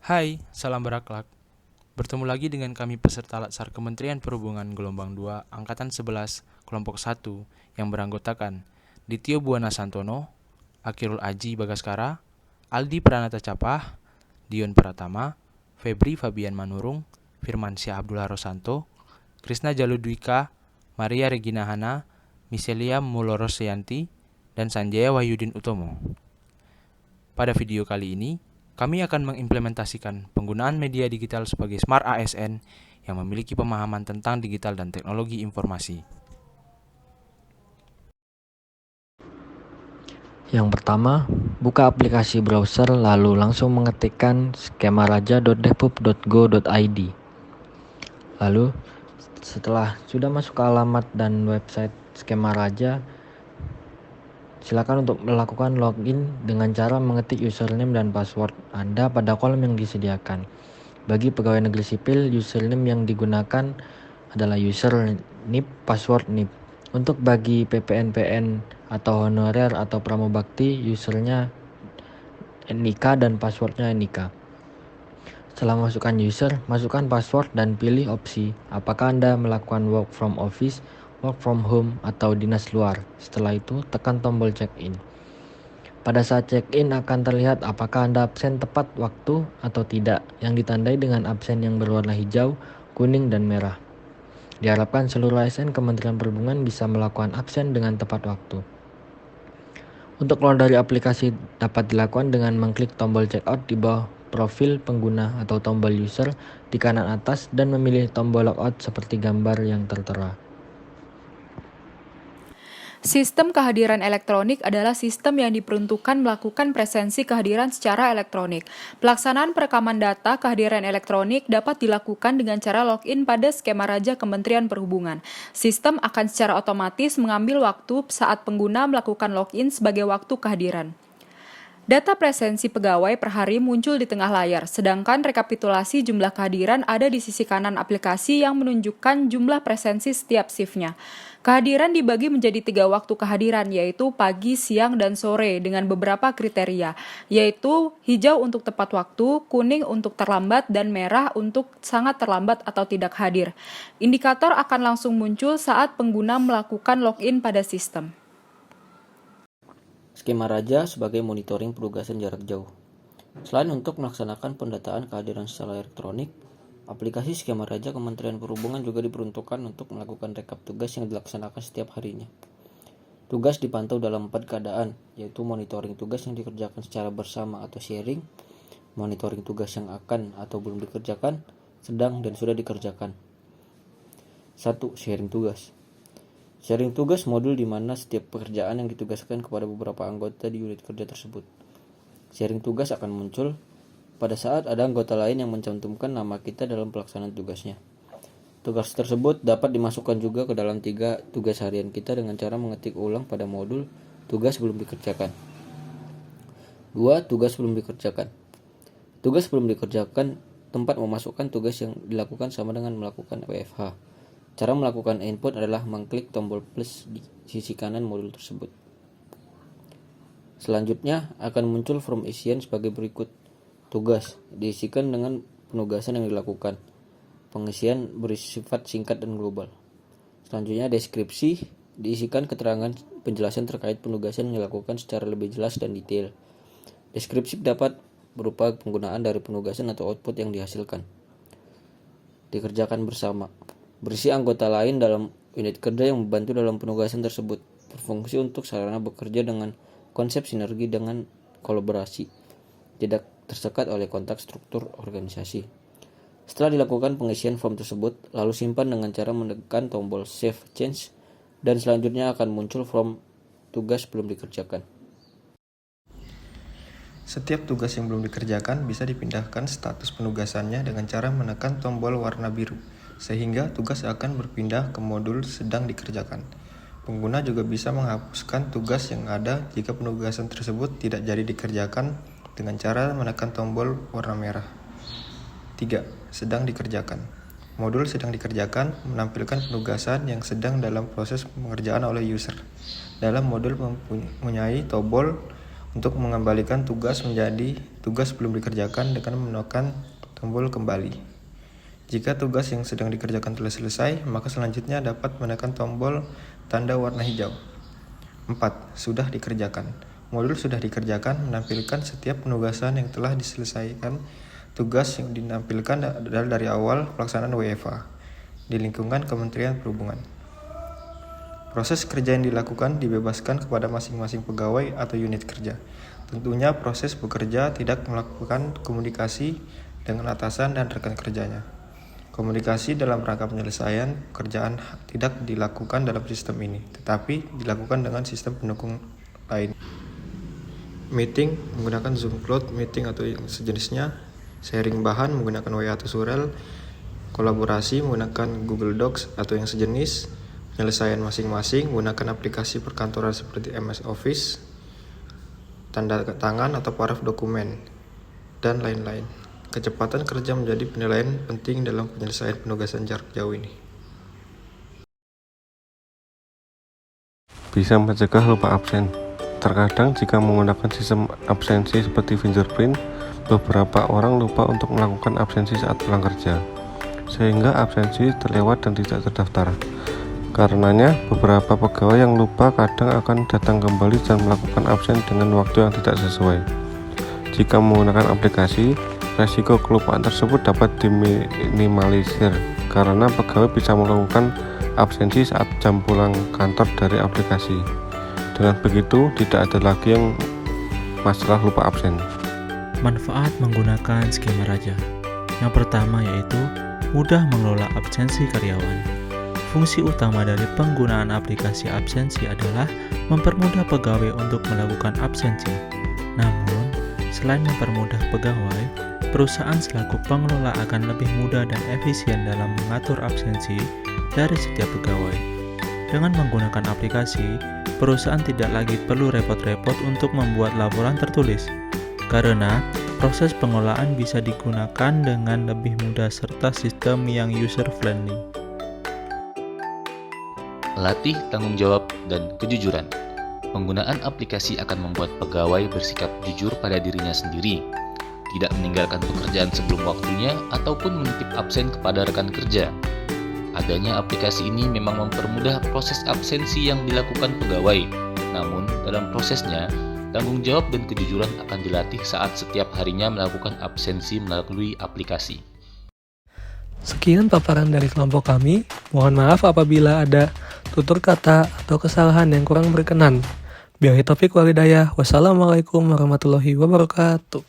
Hai, salam berakhlak. Bertemu lagi dengan kami peserta Latsar Kementerian Perhubungan Gelombang 2 Angkatan 11 Kelompok 1 yang beranggotakan Dityo Buana Santono, Akirul Aji Bagaskara, Aldi Pranata Capah, Dion Pratama, Febri Fabian Manurung, Firmansyah Abdullah Rosanto, Krisna Jaludwika, Maria Regina Hana, Miselia Mulorosyanti, dan Sanjaya Wahyudin Utomo. Pada video kali ini, kami akan mengimplementasikan penggunaan media digital sebagai Smart ASN yang memiliki pemahaman tentang digital dan teknologi informasi. Yang pertama, buka aplikasi browser lalu langsung mengetikkan skemaraja.depub.go.id. Lalu, setelah sudah masuk ke alamat dan website Skemaraja, silakan untuk melakukan login dengan cara mengetik username dan password Anda pada kolom yang disediakan. Bagi pegawai negeri sipil, username yang digunakan adalah user NIP, password NIP. Untuk bagi PPNPN atau honorer atau pramubakti, usernya NIK dan passwordnya NIK. Setelah masukkan user, masukkan password dan pilih opsi apakah Anda melakukan work from office, work from home, atau dinas luar. Setelah itu, tekan tombol check-in. Pada saat check-in akan terlihat apakah Anda absen tepat waktu atau tidak, yang ditandai dengan absen yang berwarna hijau, kuning, dan merah. Diharapkan seluruh ASN Kementerian Perhubungan bisa melakukan absen dengan tepat waktu. Untuk keluar dari aplikasi dapat dilakukan dengan mengklik tombol checkout di bawah profil pengguna atau tombol user di kanan atas dan memilih tombol logout seperti gambar yang tertera. Sistem kehadiran elektronik adalah sistem yang diperuntukkan melakukan presensi kehadiran secara elektronik. Pelaksanaan perekaman data kehadiran elektronik dapat dilakukan dengan cara login pada Skemaraja Kementerian Perhubungan. Sistem akan secara otomatis mengambil waktu saat pengguna melakukan login sebagai waktu kehadiran. Data presensi pegawai per hari muncul di tengah layar, sedangkan rekapitulasi jumlah kehadiran ada di sisi kanan aplikasi yang menunjukkan jumlah presensi setiap shift-nya. Kehadiran dibagi menjadi 3 waktu kehadiran, yaitu pagi, siang, dan sore dengan beberapa kriteria, yaitu hijau untuk tepat waktu, kuning untuk terlambat, dan merah untuk sangat terlambat atau tidak hadir. Indikator akan langsung muncul saat pengguna melakukan login pada sistem. Skemaraja sebagai monitoring penugasan jarak jauh. Selain untuk melaksanakan pendataan kehadiran secara elektronik, aplikasi Skemaraja Kementerian Perhubungan juga diperuntukkan untuk melakukan rekap tugas yang dilaksanakan setiap harinya. Tugas dipantau dalam 4 keadaan, yaitu monitoring tugas yang dikerjakan secara bersama atau sharing, monitoring tugas yang akan atau belum dikerjakan, sedang dan sudah dikerjakan. 1. Sharing tugas. Sharing tugas modul di mana setiap pekerjaan yang ditugaskan kepada beberapa anggota di unit kerja tersebut. Sharing tugas akan muncul pada saat ada anggota lain yang mencantumkan nama kita dalam pelaksanaan tugasnya. Tugas tersebut dapat dimasukkan juga ke dalam 3 tugas harian kita dengan cara mengetik ulang pada modul tugas belum dikerjakan. 2. Tugas belum dikerjakan. Tugas belum dikerjakan tempat memasukkan tugas yang dilakukan sama dengan melakukan WFH. Cara melakukan input adalah mengklik tombol plus di sisi kanan modul tersebut. Selanjutnya akan muncul form isian sebagai berikut. Tugas diisikan dengan penugasan yang dilakukan. Pengisian bersifat singkat dan global. Selanjutnya deskripsi diisikan keterangan penjelasan terkait penugasan yang dilakukan secara lebih jelas dan detail. Deskripsi dapat berupa penggunaan dari penugasan atau output yang dihasilkan. Dikerjakan bersama. Berisi anggota lain dalam unit kerja yang membantu dalam penugasan tersebut, berfungsi untuk sarana bekerja dengan konsep sinergi dengan kolaborasi, tidak tersekat oleh kontak struktur organisasi. Setelah dilakukan pengisian form tersebut, lalu simpan dengan cara menekan tombol Save Change, dan selanjutnya akan muncul form tugas belum dikerjakan. Setiap tugas yang belum dikerjakan bisa dipindahkan status penugasannya dengan cara menekan tombol warna biru, sehingga tugas akan berpindah ke modul sedang dikerjakan. Pengguna juga bisa menghapuskan tugas yang ada jika penugasan tersebut tidak jadi dikerjakan dengan cara menekan tombol warna merah. 3. Sedang dikerjakan. Modul sedang dikerjakan menampilkan penugasan yang sedang dalam proses pengerjaan oleh user. Dalam modul mempunyai tombol untuk mengembalikan tugas menjadi tugas belum dikerjakan dengan menekan tombol kembali. Jika tugas yang sedang dikerjakan telah selesai, maka selanjutnya dapat menekan tombol tanda warna hijau. 4. Sudah dikerjakan. Modul sudah dikerjakan menampilkan setiap penugasan yang telah diselesaikan. Tugas yang dinampilkan adalah dari awal pelaksanaan WFH di lingkungan Kementerian Perhubungan. Proses kerja yang dilakukan dibebaskan kepada masing-masing pegawai atau unit kerja. Tentunya proses bekerja tidak melakukan komunikasi dengan atasan dan rekan kerjanya. Komunikasi dalam rangka penyelesaian pekerjaan tidak dilakukan dalam sistem ini, tetapi dilakukan dengan sistem pendukung lain. Meeting menggunakan Zoom Cloud Meeting atau yang sejenisnya, sharing bahan menggunakan WA atau Surel, kolaborasi menggunakan Google Docs atau yang sejenis, penyelesaian masing-masing menggunakan aplikasi perkantoran seperti MS Office, tanda tangan atau paraf dokumen, dan lain-lain. Kecepatan kerja menjadi penilaian penting dalam penyelesaian penugasan jarak jauh ini. Bisa mencegah lupa absen. Terkadang jika menggunakan sistem absensi seperti fingerprint, beberapa orang lupa untuk melakukan absensi saat pulang kerja, sehingga absensi terlewat dan tidak terdaftar. Karenanya, beberapa pegawai yang lupa kadang akan datang kembali dan melakukan absen dengan waktu yang tidak sesuai. Jika menggunakan aplikasi, resiko kelupaan tersebut dapat diminimalisir karena pegawai bisa melakukan absensi saat jam pulang kantor dari aplikasi. Dengan begitu, tidak ada lagi yang masalah lupa absen. Manfaat menggunakan skema raja. Yang pertama yaitu mudah mengelola absensi karyawan. Fungsi utama dari penggunaan aplikasi absensi adalah mempermudah pegawai untuk melakukan absensi. Namun, selain mempermudah pegawai, perusahaan selaku pengelola akan lebih mudah dan efisien dalam mengatur absensi dari setiap pegawai. Dengan menggunakan aplikasi, perusahaan tidak lagi perlu repot-repot untuk membuat laporan tertulis, karena proses pengelolaan bisa digunakan dengan lebih mudah serta sistem yang user-friendly. Latih tanggung jawab dan kejujuran. Penggunaan aplikasi akan membuat pegawai bersikap jujur pada dirinya sendiri, tidak meninggalkan pekerjaan sebelum waktunya ataupun menitip absen kepada rekan kerja. Adanya aplikasi ini memang mempermudah proses absensi yang dilakukan pegawai, namun dalam prosesnya, tanggung jawab dan kejujuran akan dilatih saat setiap harinya melakukan absensi melalui aplikasi. Sekian paparan dari kelompok kami. Mohon maaf apabila ada tutur kata atau kesalahan yang kurang berkenan. Billahi taufik wal hidayah. Wassalamualaikum warahmatullahi wabarakatuh.